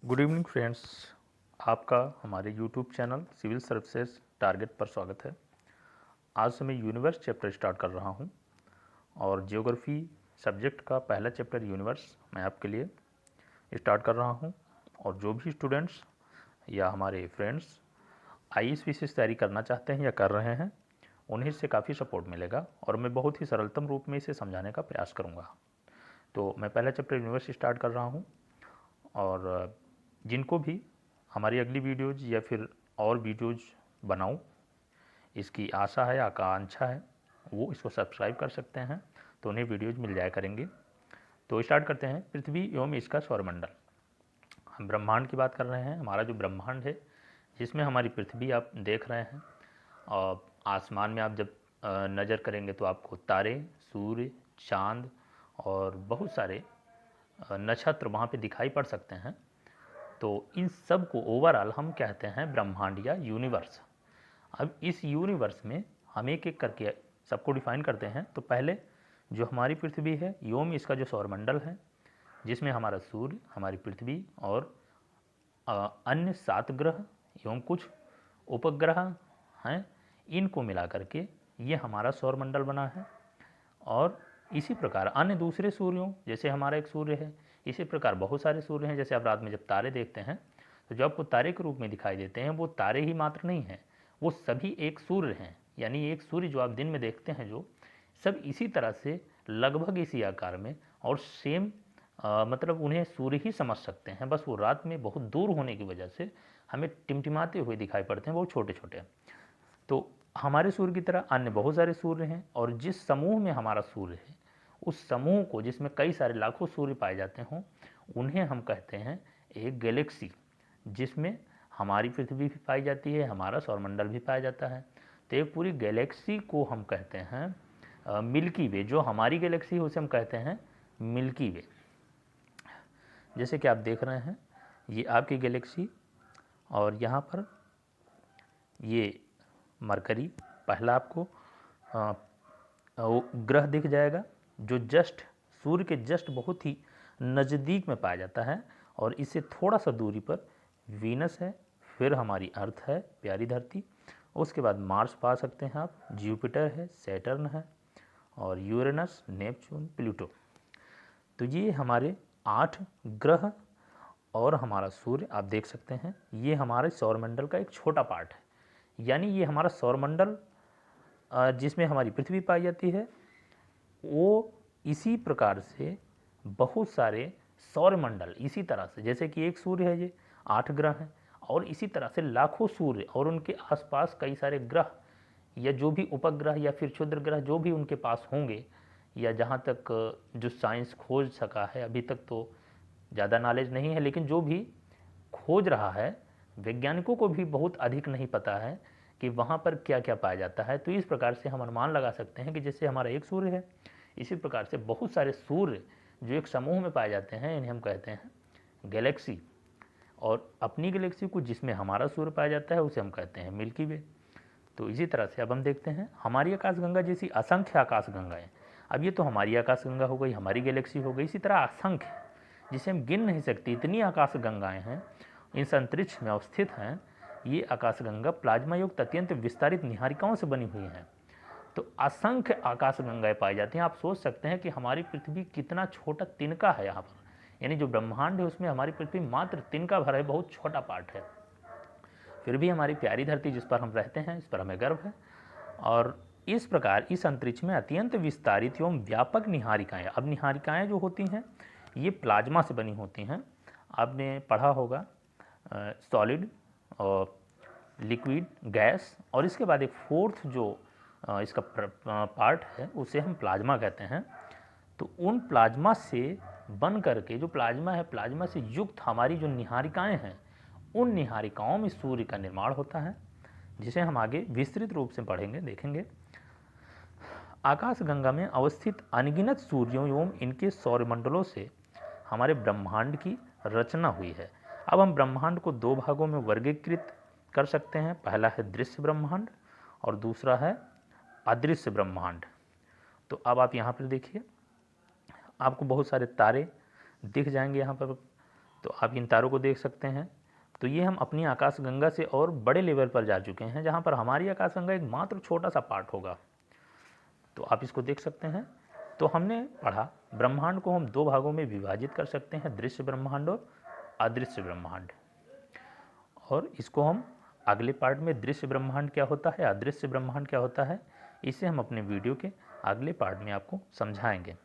Good evening friends. आपका हमारे YouTube channel civil services target पर स्वागत है। आज से मैं यूनिवर्स चैप्टर स्टार्ट कर रहा हूं और जियोग्राफी सब्जेक्ट का पहला चैप्टर यूनिवर्स मैं आपके लिए स्टार्ट कर रहा हूं। और जो भी स्टूडेंट्स या हमारे फ्रेंड्स आईएएस विशेष तैयारी करना चाहते हैं या कर रहे हैं, उन्हें इससे काफ़ी सपोर्ट मिलेगा और मैं बहुत ही सरलतम रूप में इसे समझाने का प्रयास करूँगा। तो मैं पहला चैप्टर यूनिवर्स स्टार्ट कर रहा हूँ और जिनको भी हमारी अगली वीडियोज़ या फिर और वीडियोज़ बनाऊं, इसकी आशा है, आकांक्षा है, वो इसको सब्सक्राइब कर सकते हैं, तो उन्हें वीडियोज़ मिल जाया करेंगे। तो स्टार्ट करते हैं। पृथ्वी एवं इसका सौरमंडल। हम ब्रह्मांड की बात कर रहे हैं। हमारा जो ब्रह्मांड है, जिसमें हमारी पृथ्वी आप देख रहे हैं, और आसमान में आप जब नज़र करेंगे तो आपको तारे, सूर्य, चाँद और बहुत सारे नक्षत्र वहाँ पे दिखाई पड़ सकते हैं। तो इन सब को ओवरऑल हम कहते हैं ब्रह्मांड या यूनिवर्स। अब इस यूनिवर्स में हम एक एक करके सबको डिफाइन करते हैं। तो पहले जो हमारी पृथ्वी है, योम इसका जो सौरमंडल है, जिसमें हमारा सूर्य, हमारी पृथ्वी और अन्य 7 ग्रह एवं कुछ उपग्रह हैं, इनको मिला करके ये हमारा सौरमंडल बना है। और इसी प्रकार अन्य दूसरे सूर्यों, जैसे हमारा एक सूर्य है, इसी प्रकार बहुत सारे सूर्य हैं। जैसे आप रात में जब तारे देखते हैं तो जो आपको तारे के रूप में दिखाई देते हैं, वो तारे ही मात्र नहीं हैं, वो सभी एक सूर्य हैं। यानी एक सूर्य जो आप दिन में देखते हैं, जो सब इसी तरह से लगभग इसी आकार में और सेम, मतलब उन्हें सूर्य ही समझ सकते हैं। बस वो रात में बहुत दूर होने की वजह से हमें टिमटिमाते हुए दिखाई पड़ते हैं, बहुत छोटे छोटे। तो हमारे सूर्य की तरह अन्य बहुत सारे सूर्य हैं, और जिस समूह में हमारा सूर्य है, उस समूह को, जिसमें कई सारे लाखों सूर्य पाए जाते हों, उन्हें हम कहते हैं एक गैलेक्सी, जिसमें हमारी पृथ्वी भी पाई जाती है, हमारा सौरमंडल भी पाया जाता है। तो एक पूरी गैलेक्सी को हम कहते हैं मिल्की वे। जो हमारी गैलेक्सी है उसे हम कहते हैं मिल्की वे। जैसे कि आप देख रहे हैं, ये आपकी गैलेक्सी, और यहाँ पर ये मरकरी पहला आपको ग्रह दिख जाएगा, जो जस्ट सूर्य के जस्ट बहुत ही नज़दीक में पाया जाता है। और इससे थोड़ा सा दूरी पर वीनस है, फिर हमारी अर्थ है, प्यारी धरती। उसके बाद मार्स पा सकते हैं आप, जुपिटर है, सैटर्न है, और यूरेनस, नेपच्यून, प्लूटो। तो ये हमारे 8 ग्रह और हमारा सूर्य आप देख सकते हैं। ये हमारे सौरमंडल का एक छोटा पार्ट है। यानी ये हमारा सौरमंडल, जिसमें हमारी पृथ्वी पाई जाती है, वो इसी प्रकार से बहुत सारे सौरमंडल, इसी तरह से जैसे कि एक सूर्य है, ये 8 ग्रह हैं, और इसी तरह से लाखों सूर्य और उनके आसपास कई सारे ग्रह या जो भी उपग्रह या फिर क्षुद्र ग्रह जो भी उनके पास होंगे, या जहाँ तक जो साइंस खोज सका है, अभी तक तो ज़्यादा नॉलेज नहीं है, लेकिन जो भी खोज रहा है, वैज्ञानिकों को भी बहुत अधिक नहीं पता है कि वहाँ पर क्या क्या पाया जाता है। तो इस प्रकार से हम अनुमान लगा सकते हैं कि जैसे हमारा एक सूर्य है, इसी प्रकार से बहुत सारे सूर्य जो एक समूह में पाए जाते हैं, इन्हें हम कहते हैं गैलेक्सी। और अपनी गैलेक्सी को, जिसमें हमारा सूर्य पाया जाता है, उसे हम कहते हैं मिल्की वे। तो इसी तरह से अब हम देखते हैं हमारी आकाशगंगा जैसी असंख्य आकाशगंगाएँ। अब ये तो हमारी आकाशगंगा हो गई, हमारी गैलेक्सी हो गई, इसी तरह असंख्य, जिसे हम गिन नहीं सकती, इतनी आकाशगंगाएँ हैं इस अंतरिक्ष में अवस्थित हैं। ये आकाशगंगा प्लाज्मा युक्त अत्यंत विस्तारित निहारिकाओं से बनी हुई हैं। तो असंख्य आकाशगंगाएं पाई जाती हैं। आप सोच सकते हैं कि हमारी पृथ्वी कितना छोटा तिनका है यहाँ पर, यानी जो ब्रह्मांड है उसमें हमारी पृथ्वी मात्र तिनका भर है, बहुत छोटा पार्ट है। फिर भी हमारी प्यारी धरती जिस पर हम रहते हैं, इस पर हमें गर्व है। और इस प्रकार इस अंतरिक्ष में अत्यंत विस्तारित एवं व्यापक निहारिकाएं। अब निहारिकाएं जो होती हैं, ये प्लाज्मा से बनी होती हैं। आपने पढ़ा होगा सॉलिड और लिक्विड, गैस, और इसके बाद एक फोर्थ जो इसका पार्ट है, उसे हम प्लाज्मा कहते हैं। तो उन प्लाज्मा से बन करके, जो प्लाज्मा है, प्लाज्मा से युक्त हमारी जो निहारिकाएं हैं, उन निहारिकाओं में सूर्य का निर्माण होता है, जिसे हम आगे विस्तृत रूप से पढ़ेंगे, देखेंगे। आकाशगंगा में अवस्थित अनगिनत सूर्यों एवं इनके सौरमंडलों से हमारे ब्रह्मांड की रचना हुई है। अब हम ब्रह्मांड को 2 भागों में वर्गीकृत कर सकते हैं। पहला है दृश्य ब्रह्मांड और दूसरा है अदृश्य ब्रह्मांड। तो अब आप यहाँ पर देखिए, आपको बहुत सारे तारे दिख जाएंगे यहाँ पर, तो आप इन तारों को देख सकते हैं। तो ये हम अपनी आकाशगंगा से और बड़े लेवल पर जा चुके हैं, जहाँ पर हमारी आकाशगंगा एक मात्र छोटा सा पार्ट होगा। तो आप इसको देख सकते हैं। तो हमने पढ़ा ब्रह्मांड को हम दो भागों में विभाजित कर सकते हैं, दृश्य ब्रह्मांड और अदृश्य ब्रह्मांड। और इसको हम अगले पार्ट में दृश्य ब्रह्मांड क्या होता है, अदृश्य ब्रह्मांड क्या होता है, इसे हम अपने वीडियो के अगले पार्ट में आपको समझाएंगे।